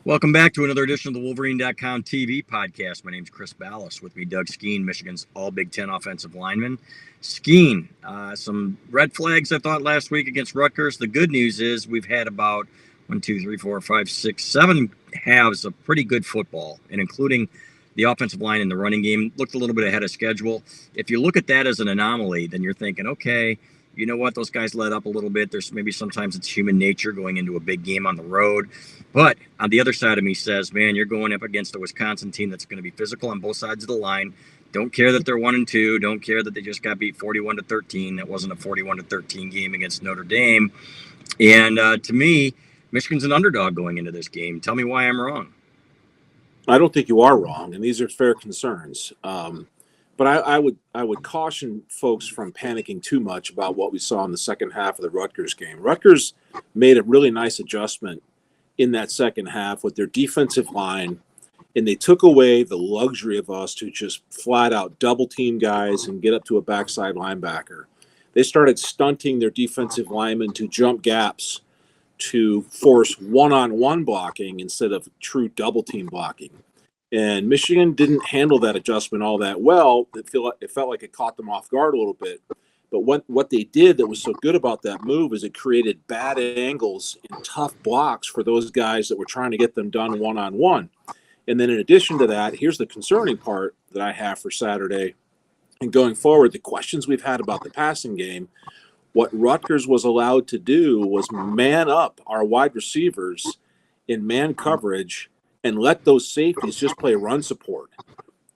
Welcome back to another edition of the Wolverine.com TV podcast. My name is Chris Balas. With me, Doug Skene, Michigan's all Big Ten offensive lineman. Skene, some red flags I thought last week against Rutgers. The good news is we've had about 7 halves of pretty good football, and including the offensive line in the running game looked a little bit ahead of schedule. If you look at that as an anomaly, then you're thinking, okay, you know what? Those guys let up a little bit. There's maybe sometimes it's human nature going into a big game on the road. But on the other side of me says, man, you're going up against a Wisconsin team that's going to be physical on both sides of the line. Don't care that they're 1-2. Don't care that they just got beat 41-13. That wasn't a 41-13 game against Notre Dame. And to me, Michigan's an underdog going into this game. Tell me why I'm wrong. I don't think you are wrong, and these are fair concerns. But I would caution folks from panicking too much about what we saw in the second half of the Rutgers game. Rutgers made a really nice adjustment in that second half with their defensive line, and they took away the luxury of us to just flat out double team guys and get up to a backside linebacker. They started stunting their defensive linemen to jump gaps to force one-on-one blocking instead of true double team blocking. And Michigan didn't handle that adjustment all that well. It felt like it caught them off guard a little bit. But what they did that was so good about that move is it created bad angles and tough blocks for those guys that were trying to get them done one-on-one. And then in addition to that, here's the concerning part that I have for Saturday. And going forward, the questions we've had about the passing game, what Rutgers was allowed to do was man up our wide receivers in man coverage and let those safeties just play run support.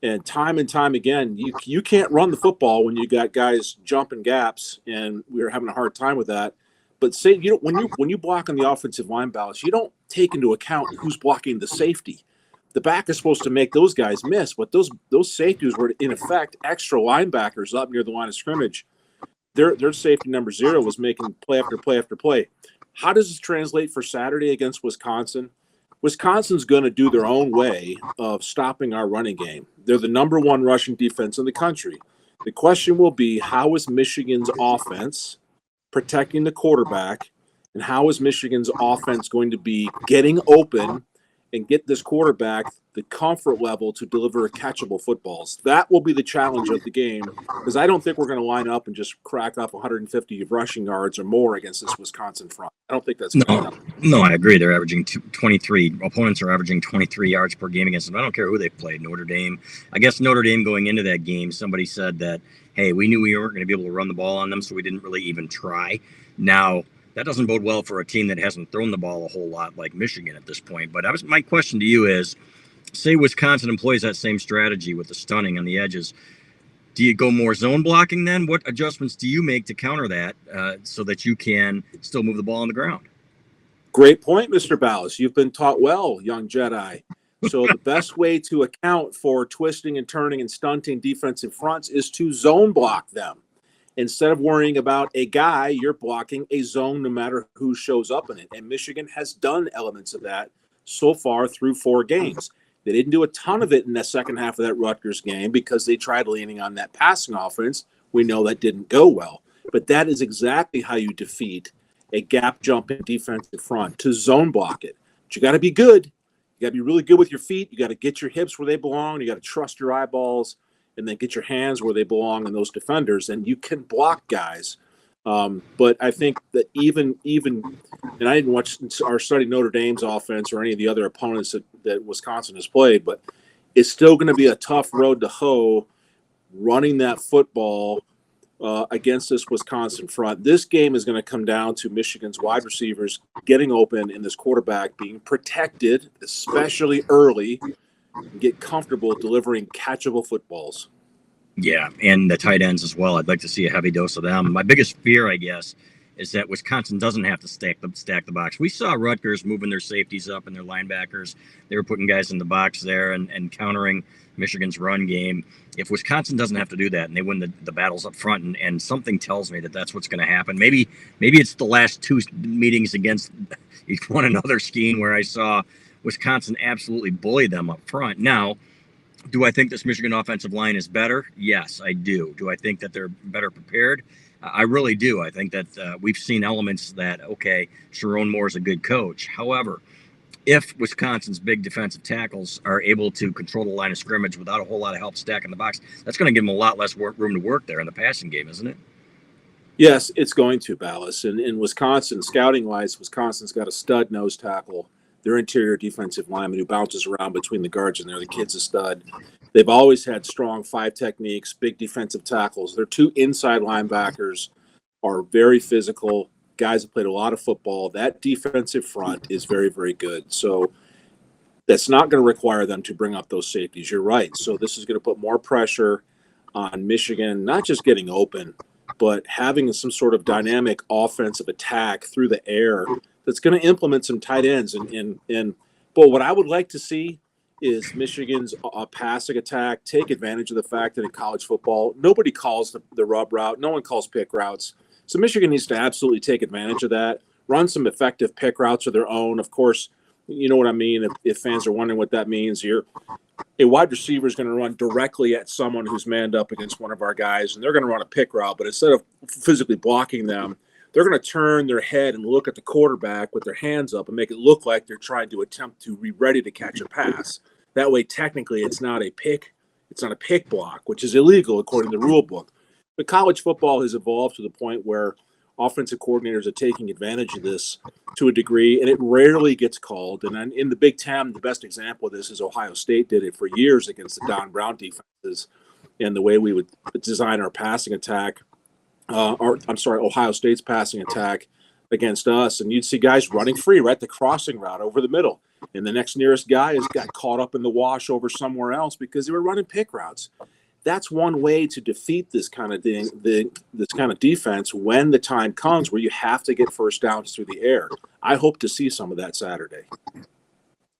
And time again, you can't run the football when you got guys jumping gaps, and we were having a hard time with that. But say when you block on the offensive line balance, you don't take into account who's blocking the safety. The back is supposed to make those guys miss, but those safeties were in effect extra linebackers up near the line of scrimmage. Their safety number 0 was making play after play after play. How does this translate for Saturday against Wisconsin? Wisconsin's going to do their own way of stopping our running game. They're the number 1 rushing defense in the country. The question will be, how is Michigan's offense protecting the quarterback, and how is Michigan's offense going to be getting open and get this quarterback the comfort level to deliver catchable footballs? That will be the challenge of the game, because I don't think we're going to line up and just crack up 150 rushing yards or more against this Wisconsin front. I don't think that's going to happen. No, I agree. They're averaging 23. Opponents are averaging 23 yards per game against them. I don't care who they've played. Notre Dame. I guess Notre Dame going into that game, somebody said that, hey, we knew we weren't going to be able to run the ball on them, so we didn't really even try. Now, that doesn't bode well for a team that hasn't thrown the ball a whole lot like Michigan at this point. But my question to you is, say Wisconsin employs that same strategy with the stunning on the edges. Do you go more zone blocking then? What adjustments do you make to counter that so that you can still move the ball on the ground? Great point, Mr. Ballas. You've been taught well, young Jedi. So the best way to account for twisting and turning and stunting defensive fronts is to zone block them. Instead of worrying about a guy, you're blocking a zone no matter who shows up in it. And Michigan has done elements of that so far through 4 games. They didn't do a ton of it in the second half of that Rutgers game because they tried leaning on that passing offense. We know that didn't go well. But that is exactly how you defeat a gap jumping defensive front, to zone block it. But you got to be good. You got to be really good with your feet. You got to get your hips where they belong. You got to trust your eyeballs, and then get your hands where they belong in those defenders, and you can block guys. But I think that even, and I didn't watch or study Notre Dame's offense or any of the other opponents that Wisconsin has played, but it's still going to be a tough road to hoe running that football against this Wisconsin front. This game is going to come down to Michigan's wide receivers getting open and this quarterback being protected, especially early, and get comfortable delivering catchable footballs. Yeah, and the tight ends as well. I'd like to see a heavy dose of them. My biggest fear, I guess, is that Wisconsin doesn't have to stack the box. We saw Rutgers moving their safeties up and their linebackers. They were putting guys in the box there and countering Michigan's run game. If Wisconsin doesn't have to do that and they win the battles up front, and something tells me that that's what's going to happen. Maybe it's the last 2 meetings against one another, Skene, where I saw Wisconsin absolutely bully them up front. Now, do I think this Michigan offensive line is better? Yes, I do. Do I think that they're better prepared? I really do. I think that we've seen elements that, okay, Sharon Moore is a good coach. However, if Wisconsin's big defensive tackles are able to control the line of scrimmage without a whole lot of help stacking the box, that's going to give them a lot less room to work there in the passing game, isn't it? Yes, it's going to, Balas. And in Wisconsin, scouting-wise, Wisconsin's got a stud nose tackle, their interior defensive lineman who bounces around between the guards, and there the kid's a stud. They've always had strong five techniques, big defensive tackles. Their two inside linebackers are very physical, guys have played a lot of football. That defensive front is very, very good. So that's not going to require them to bring up those safeties. You're right. So this is going to put more pressure on Michigan, not just getting open, but having some sort of dynamic offensive attack through the air that's going to implement some tight ends. But what I would like to see is Michigan's passing attack take advantage of the fact that in college football, nobody calls the rub route. No one calls pick routes. So Michigan needs to absolutely take advantage of that, run some effective pick routes of their own. Of course, you know what I mean. If fans are wondering what that means, a wide receiver is going to run directly at someone who's manned up against one of our guys, and they're going to run a pick route. But instead of physically blocking them, they're going to turn their head and look at the quarterback with their hands up and make it look like they're trying to attempt to be ready to catch a pass. That way, technically, it's not a pick. It's not a pick block, which is illegal according to the rule book. But college football has evolved to the point where offensive coordinators are taking advantage of this to a degree, and it rarely gets called. And in the Big Ten, the best example of this is Ohio State did it for years against the Don Brown defenses and the way we would design our passing attack, Ohio State's passing attack against us. And you'd see guys running free, right, the crossing route over the middle. And the next nearest guy has got caught up in the wash over somewhere else because they were running pick routes. That's one way to defeat this kind of thing, this kind of defense when the time comes where you have to get first downs through the air. I hope to see some of that Saturday.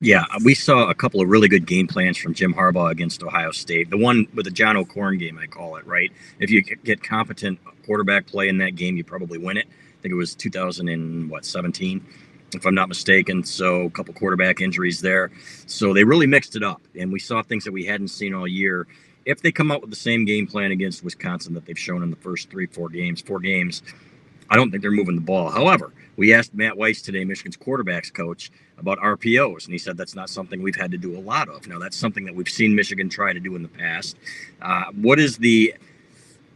Yeah, we saw a couple of really good game plans from Jim Harbaugh against Ohio State. The one with the John O'Corn game, I call it, right? If you get competent quarterback play in that game, you probably win it. I think it was 2017, if I'm not mistaken. So a couple quarterback injuries there. So they really mixed it up, and we saw things that we hadn't seen all year. If they come out with the same game plan against Wisconsin that they've shown in the first four games, I don't think they're moving the ball. However, we asked Matt Weiss today, Michigan's quarterbacks coach, about RPOs, and he said that's not something we've had to do a lot of. Now, that's something that we've seen Michigan try to do in the past. What is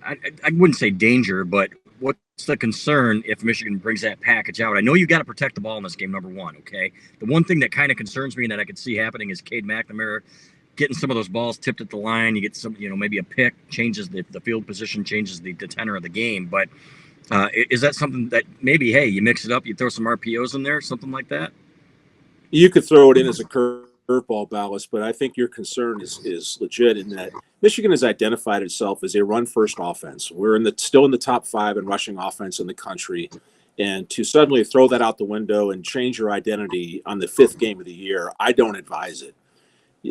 I wouldn't say danger, but what's the concern if Michigan brings that package out? I know you've got to protect the ball in this game, number one, okay? The one thing that kind of concerns me and that I could see happening is Cade McNamara getting some of those balls tipped at the line. You get some, maybe a pick, changes the field position, changes the tenor of the game. But is that something that maybe, hey, you mix it up, you throw some RPOs in there, something like that? You could throw it in as a curveball, Balas, but I think your concern is legit in that Michigan has identified itself as a run-first offense. We're still in the top 5 in rushing offense in the country. And to suddenly throw that out the window and change your identity on the 5th game of the year, I don't advise it.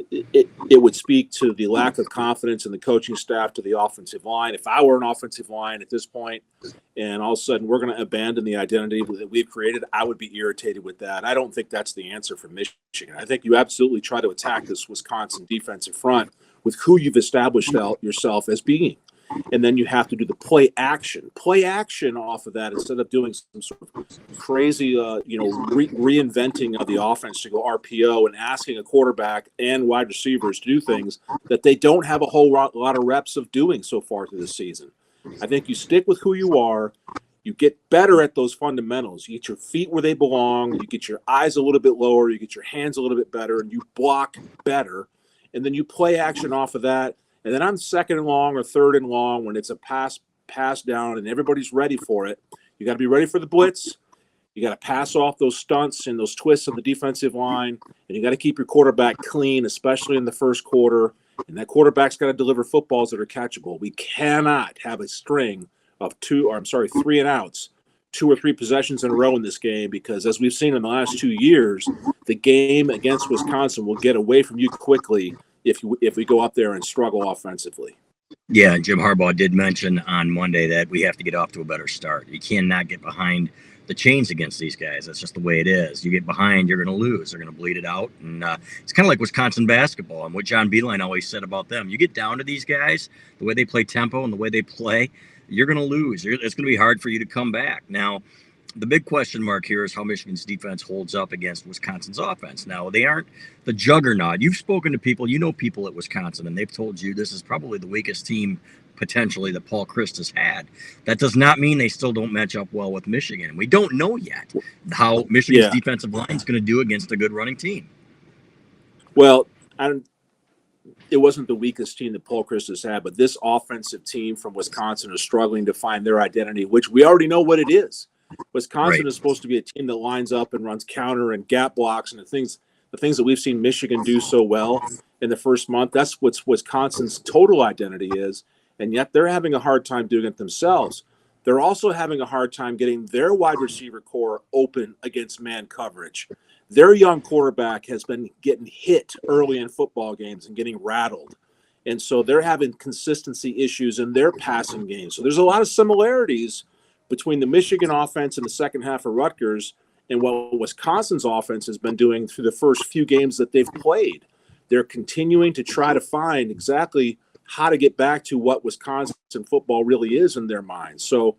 It would speak to the lack of confidence in the coaching staff to the offensive line. If I were an offensive line at this point and all of a sudden we're going to abandon the identity that we've created, I would be irritated with that. I don't think that's the answer for Michigan. I think you absolutely try to attack this Wisconsin defensive front with who you've established yourself as being. And then you have to do the play action off of that instead of doing some sort of crazy, reinventing of the offense to go RPO and asking a quarterback and wide receivers to do things that they don't have a whole lot of reps of doing so far through the season. I think you stick with who you are. You get better at those fundamentals. You get your feet where they belong. You get your eyes a little bit lower. You get your hands a little bit better, and you block better. And then you play action off of that. And then on 2nd and long or 3rd and long, when it's a pass down and everybody's ready for it, you got to be ready for the blitz. You got to pass off those stunts and those twists on the defensive line, and you got to keep your quarterback clean, especially in the first quarter. And that quarterback's got to deliver footballs that are catchable. We cannot have a string of 3 and outs, 2 or 3 possessions in a row in this game, because as we've seen in the last 2 years, the game against Wisconsin will get away from you quickly if we go up there and struggle offensively. Yeah, Jim Harbaugh did mention on Monday that we have to get off to a better start. You cannot get behind the chains against these guys. That's just the way it is. You get behind, you're going to lose. They're going to bleed it out. And it's kind of like Wisconsin basketball and what John Beilein always said about them. You get down to these guys, the way they play tempo and the way they play, you're going to lose. It's going to be hard for you to come back. Now, The big question mark here is how Michigan's defense holds up against Wisconsin's offense. Now, they aren't the juggernaut. You've spoken to people, you know people at Wisconsin, and they've told you this is probably the weakest team potentially that Paul Chryst has had. That does not mean they still don't match up well with Michigan. We don't know yet how Michigan's Yeah. defensive line is going to do against a good running team. Well, it wasn't the weakest team that Paul Chryst has had, but this offensive team from Wisconsin is struggling to find their identity, which we already know what it is. Wisconsin Right. is supposed to be a team that lines up and runs counter and gap blocks and the things that we've seen Michigan do so well in the first month. That's what Wisconsin's total identity is, and yet they're having a hard time doing it themselves. They're also having a hard time getting their wide receiver core open against man coverage. Their young quarterback has been getting hit early in football games and getting rattled. And so they're having consistency issues in their passing game. So there's a lot of similarities between the Michigan offense in the second half of Rutgers and what Wisconsin's offense has been doing through the first few games that they've played. They're continuing to try to find exactly how to get back to what Wisconsin football really is in their minds. So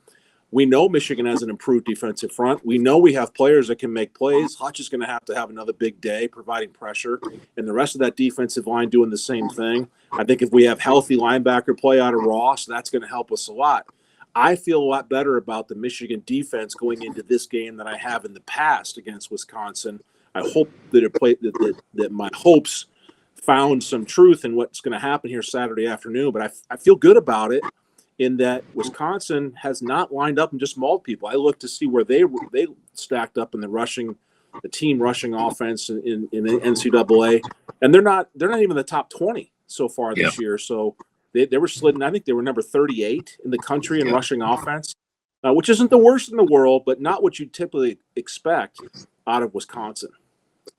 we know Michigan has an improved defensive front. We know we have players that can make plays. Hutch is going to have another big day providing pressure, and the rest of that defensive line doing the same thing. I think if we have healthy linebacker play out of Ross, that's going to help us a lot. I feel a lot better about the Michigan defense going into this game than I have in the past against Wisconsin. I hope that my hopes found some truth in what's going to happen here Saturday afternoon, but I feel good about it in that Wisconsin has not lined up and just mauled people. I looked to see where they stacked up in the team rushing offense in the NCAA, and they're not even the top 20 so far this year. So they were slidden. I think they were number 38 in the country in rushing offense, which isn't the worst in the world, but not what you typically expect out of Wisconsin.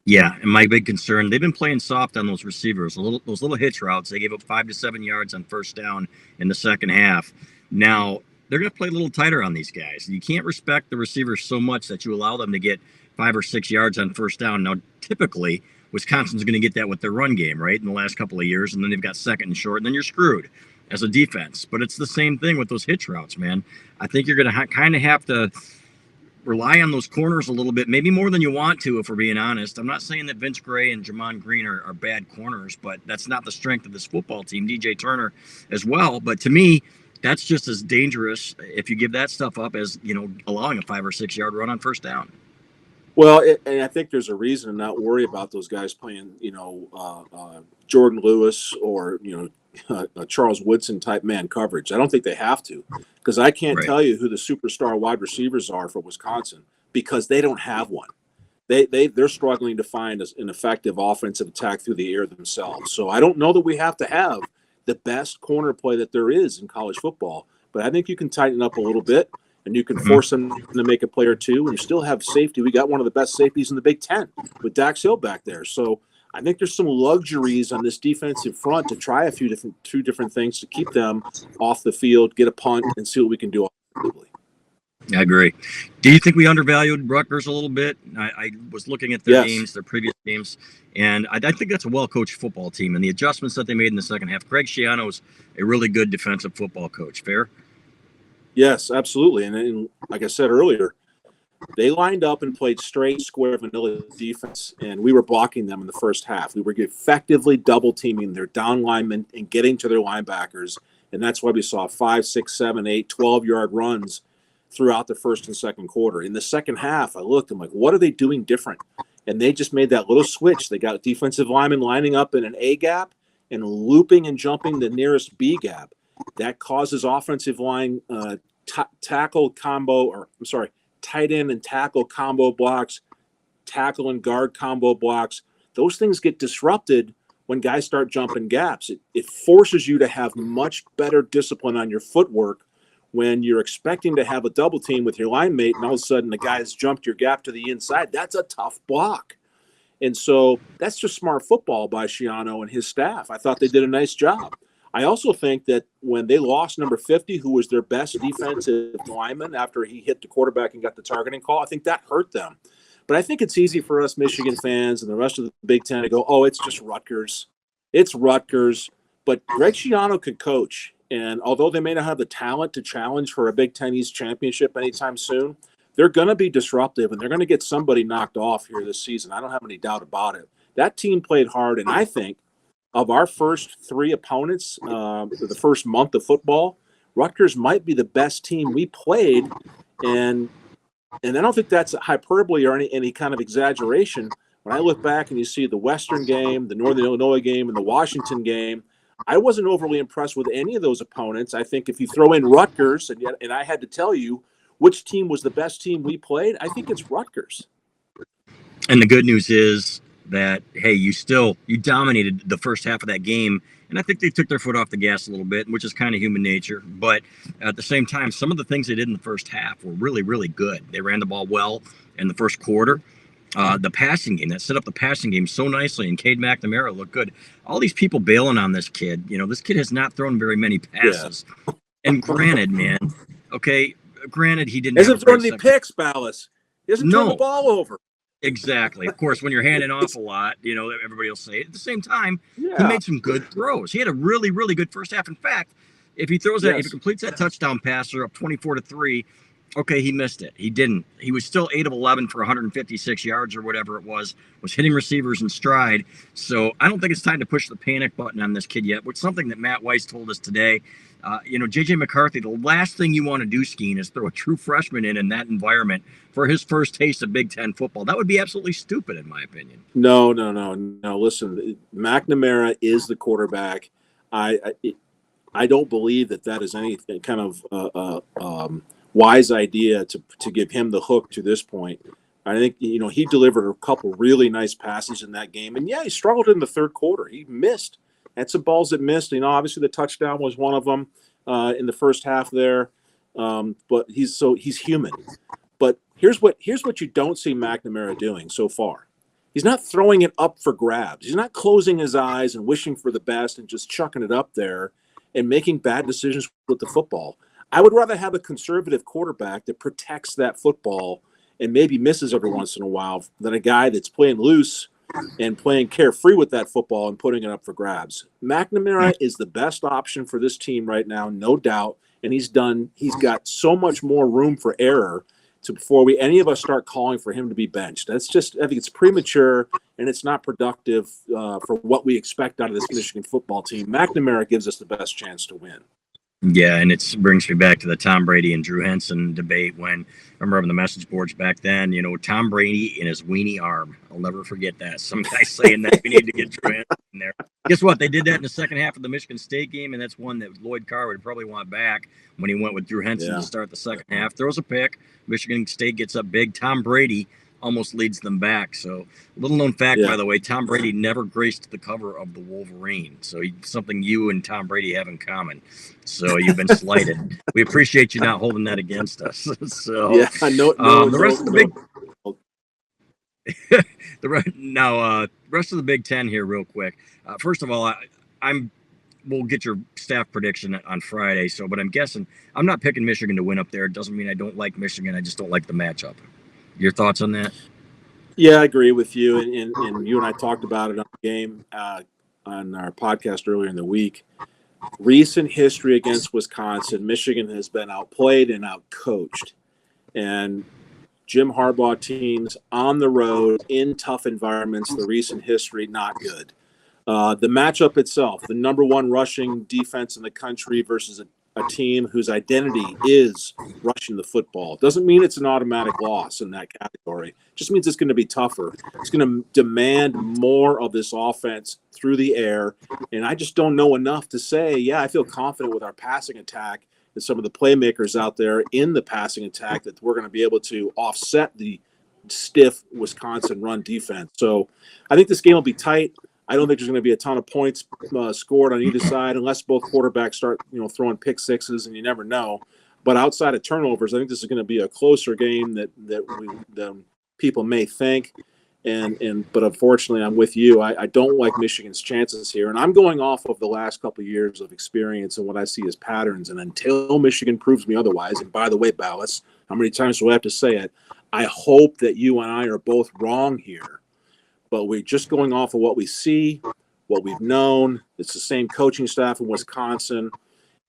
Yeah, and my big concern, they've been playing soft on those receivers, those little hitch routes. They gave up 5 to 7 yards on first down in the second half. Now, they're going to play a little tighter on these guys. You can't respect the receivers so much that you allow them to get 5 or 6 yards on first down. Now, typically, Wisconsin's going to get that with their run game, right, in the last couple of years, and then they've got second and short, and then you're screwed as a defense. But it's the same thing with those hitch routes, man. I think you're going to kind of have to rely on those corners a little bit, maybe more than you want to, if we're being honest. I'm not saying that Vince Gray and Jamon Green are bad corners, but that's not the strength of this football team. DJ Turner as well. But to me, that's just as dangerous if you give that stuff up as, allowing a 5 or 6 yard run on first down. Well, and I think there's a reason to not worry about those guys playing, Jordan Lewis or, Charles Woodson type man coverage. I don't think they have to, because I can't tell you who the superstar wide receivers are for Wisconsin because they don't have one. They're struggling to find an effective offensive attack through the air themselves. So I don't know that we have to have the best corner play that there is in college football, but I think you can tighten up a little bit and you can force them to make a play or two, and you still have safety. We got one of the best safeties in the Big Ten with Dax Hill back there. So I think there's some luxuries on this defensive front to try two different things to keep them off the field, get a punt, and see what we can do offensively. I agree. Do you think we undervalued Rutgers a little bit? I was looking at their games, their previous games, and I think that's a well-coached football team. And the adjustments that they made in the second half, Greg Schiano's a really good defensive football coach. Fair? Yes, absolutely. And like I said earlier, they lined up and played straight, square, vanilla defense, and we were blocking them in the first half. We were effectively double-teaming their down linemen and getting to their linebackers, and that's why we saw 5, 6, 7, 8, 12-yard runs throughout the first and second quarter. In the second half, I looked, I'm like, what are they doing different? And they just made that little switch. They got defensive linemen lining up in an A gap and looping and jumping the nearest B gap. That causes offensive line tight end and tackle combo blocks, tackle and guard combo blocks. Those things get disrupted when guys start jumping gaps. It forces you to have much better discipline on your footwork when you're expecting to have a double team with your line mate and all of a sudden the guy's jumped your gap to the inside. That's a tough block. And so that's just smart football by Schiano and his staff. I thought they did a nice job. I also think that when they lost number 50, who was their best defensive lineman after he hit the quarterback and got the targeting call, I think that hurt them. But I think it's easy for us Michigan fans and the rest of the Big Ten to go, oh, it's just Rutgers. It's Rutgers. But Greg Schiano could coach. And although they may not have the talent to challenge for a Big Ten East championship anytime soon, they're going to be disruptive, and they're going to get somebody knocked off here this season. I don't have any doubt about it. That team played hard, and I think of our first three opponents, the first month of football, Rutgers might be the best team we played, and I don't think that's hyperbole or any kind of exaggeration. When I look back and you see the Western game, the Northern Illinois game, and the Washington game, I wasn't overly impressed with any of those opponents. I think if you throw in Rutgers, and I had to tell you which team was the best team we played, I think it's Rutgers. And the good news is that, hey, you dominated the first half of that game. And I think they took their foot off the gas a little bit, which is kind of human nature. But at the same time, some of the things they did in the first half were really, really good. They ran the ball well in the first quarter. The passing game, that set up the passing game so nicely, and Cade McNamara looked good. All these people bailing on this kid. This kid has not thrown very many passes. Yeah. And granted, man, he didn't hasn't thrown any picks, Balas. He hasn't turned the ball over. Exactly. Of course, when you're handing off a lot, everybody will say it. At the same time, he made some good throws. He had a really, really good first half. In fact, if he throws that, if he completes that touchdown passer up 24-3, okay, he missed it. He didn't. He was still 8 of 11 for 156 yards or whatever it was hitting receivers in stride. So I don't think it's time to push the panic button on this kid yet, which is something that Matt Weiss told us today. J.J. McCarthy, the last thing you want to do, Skene, is throw a true freshman in that environment for his first taste of Big Ten football. That would be absolutely stupid, in my opinion. No. Listen, McNamara is the quarterback. I don't believe that is any kind of wise idea to give him the hook to this point. I think, he delivered a couple really nice passes in that game. And, he struggled in the third quarter. He missed. Had some balls that missed. Obviously the touchdown was one of them in the first half there. But he's human. But here's what you don't see McNamara doing so far. He's not throwing it up for grabs. He's not closing his eyes and wishing for the best and just chucking it up there and making bad decisions with the football. I would rather have a conservative quarterback that protects that football and maybe misses every once in a while than a guy that's playing loose and playing carefree with that football and putting it up for grabs. McNamara is the best option for this team right now, no doubt. And he's got so much more room for error before any of us start calling for him to be benched. I think it's premature and it's not productive for what we expect out of this Michigan football team. McNamara gives us the best chance to win. Yeah, and it brings me back to the Tom Brady and Drew Henson debate when I remember on the message boards back then, Tom Brady in his weenie arm. I'll never forget that. Some guy saying that we need to get Drew Henson in there. Guess what? They did that in the second half of the Michigan State game, and that's one that Lloyd Carr would probably want back when he went with Drew Henson to start the second half. Throws a pick. Michigan State gets up big. Tom Brady almost leads them back. So, little known fact, by the way, Tom Brady never graced the cover of the Wolverine. So, something you and Tom Brady have in common. So, you've been slighted. We appreciate you not holding that against us. So, the rest of the rest of the Big Ten here, real quick. First of all, we'll get your staff prediction on Friday. So, but I'm guessing I'm not picking Michigan to win up there. It doesn't mean I don't like Michigan. I just don't like the matchup. Your thoughts on that? Yeah, I agree with you. And you and I talked about it on the game on our podcast earlier in the week. Recent history against Wisconsin, Michigan has been outplayed and outcoached. And Jim Harbaugh teams on the road in tough environments, the recent history, not good. The matchup itself, the number one rushing defense in the country versus a team whose identity is rushing the football. Doesn't mean it's an automatic loss in that category. Just means it's going to be tougher. It's going to demand more of this offense through the air. And I just don't know enough to say, I feel confident with our passing attack and some of the playmakers out there in the passing attack that we're going to be able to offset the stiff Wisconsin run defense. So I think this game will be tight. I don't think there's going to be a ton of points scored on either side unless both quarterbacks start, throwing pick sixes, and you never know. But outside of turnovers, I think this is going to be a closer game than people may think. But unfortunately, I'm with you. I don't like Michigan's chances here, and I'm going off of the last couple of years of experience and what I see as patterns. And until Michigan proves me otherwise, and by the way, Balas, how many times do I have to say it? I hope that you and I are both wrong here. But we're just going off of what we see, what we've known. It's the same coaching staff in Wisconsin.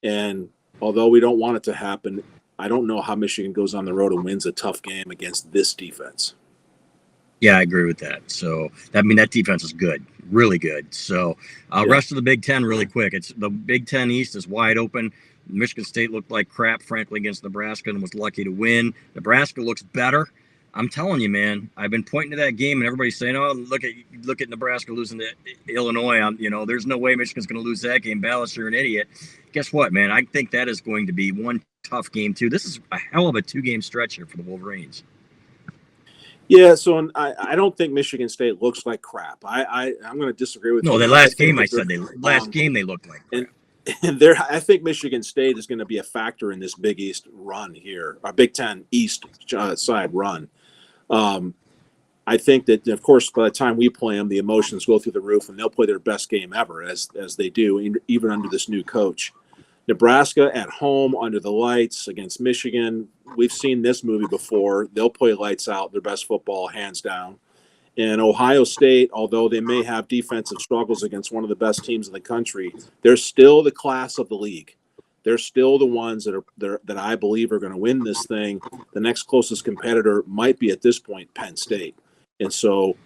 And although we don't want it to happen, I don't know how Michigan goes on the road and wins a tough game against this defense. Yeah, I agree with that. So that defense is good, really good. So rest of the Big Ten, really quick. It's the Big Ten East is wide open. Michigan State looked like crap, frankly, against Nebraska and was lucky to win. Nebraska looks better. I'm telling you, man. I've been pointing to that game, and everybody's saying, "Oh, look at Nebraska losing to Illinois." There's no way Michigan's going to lose that game. Balas, you're an idiot. Guess what, man? I think that is going to be one tough game too. This is a hell of a 2-game stretch here for the Wolverines. Yeah, so I don't think Michigan State looks like crap. I'm going to disagree with you. No, the last game I said they looked like crap. And I think Michigan State is going to be a factor in this Big East run here, our Big Ten East side run. I think that, of course, by the time we play them, the emotions go through the roof, and they'll play their best game ever, as they do, even under this new coach. Nebraska at home under the lights against Michigan. We've seen this movie before. They'll play lights out, their best football, hands down. And Ohio State, although they may have defensive struggles against one of the best teams in the country, they're still the class of the league. They're still the ones that I believe are going to win this thing. The next closest competitor might be, at this point, Penn State. And so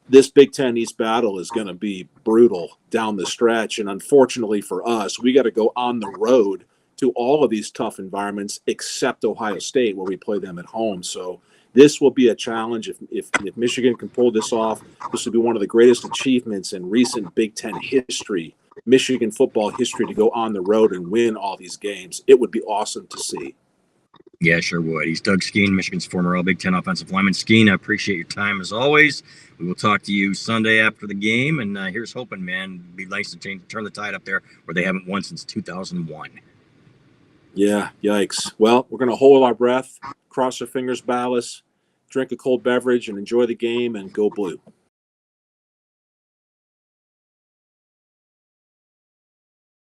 this Big Ten East battle is going to be brutal down the stretch. And unfortunately for us, we got to go on the road to all of these tough environments except Ohio State, where we play them at home. So this will be a challenge. If Michigan can pull this off, this will be one of the greatest achievements in recent Big Ten history, Michigan football history, to go on the road and win all these games. It would be awesome to see. Yeah, sure would. He's Doug Skene, Michigan's former All Big Ten offensive lineman. Skene, I appreciate your time as always. We will talk to you Sunday after the game, and here's hoping, man. It'd be nice to turn the tide up there where they haven't won since 2001. Yeah, yikes. Well, we're going to hold our breath, cross our fingers, Balas, drink a cold beverage, and enjoy the game, and go blue.